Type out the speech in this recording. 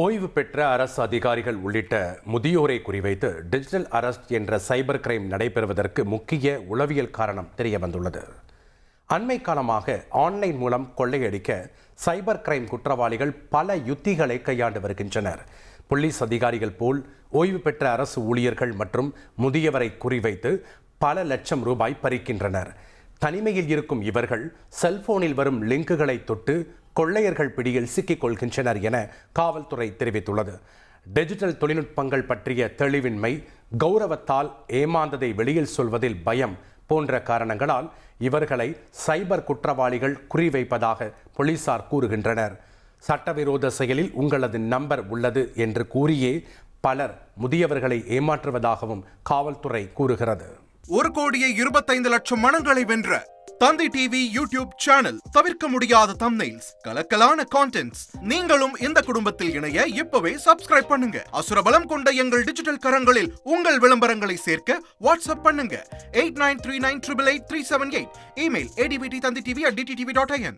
ஓய்வு பெற்ற அரசு அதிகாரிகள் உள்ளிட்ட முதியோரை குறிவைத்து டிஜிட்டல் அரெஸ்ட் என்ற சைபர் கிரைம் நடைபெறுவதற்கு முக்கிய உளவியல் காரணம் தெரிய வந்துள்ளது. அண்மை காலமாக ஆன்லைன் மூலம் கொள்ளையடிக்க சைபர் கிரைம் குற்றவாளிகள் பல யுத்திகளை கையாண்டு வருகின்றனர். போலீஸ் அதிகாரிகள் போல் ஓய்வு பெற்ற அரசு ஊழியர்கள் மற்றும் முதியவரை குறிவைத்து பல லட்சம் ரூபாய் பறிக்கின்றனர். தனிமையில் இருக்கும் இவர்கள் செல்போனில் வரும் லிங்குகளை தொட்டு கொள்ளையர்கள் பிடியில் சிக்கிக் கொள்கின்றனர் என காவல்துறை தெரிவித்துள்ளது. டிஜிட்டல் தொழில்நுட்பங்கள் பற்றிய தெளிவின்மை, கௌரவத்தால் ஏமாந்ததை வெளியில் சொல்வதில் பயம் போன்ற காரணங்களால் இவர்களை சைபர் குற்றவாளிகள் குறிவைப்பதாக போலீசார் கூறுகின்றனர். சட்டவிரோத செயலில் உங்களது நம்பர் உள்ளது என்று கூறியே பலர் முதியவர்களை ஏமாற்றுவதாகவும் காவல்துறை கூறுகிறது. 1,25,00,000 மனங்களை வென்ற தந்தி டிவி யூடியூப் சேனல். தவிர்க்க முடியாத தம்ப்நெயில்ஸ், கலக்கலான கான்டென்ட்ஸ். நீங்களும் இந்த குடும்பத்தில் இணைய இப்பவே சப்ஸ்கிரைப் பண்ணுங்க. அசுரபலம் கொண்ட எங்கள் டிஜிட்டல் கரங்களில் உங்கள் விளம்பரங்களை சேர்க்க வாட்ஸ்அப் பண்ணுங்க. 8939888378. Email advttanditv@dttv.in.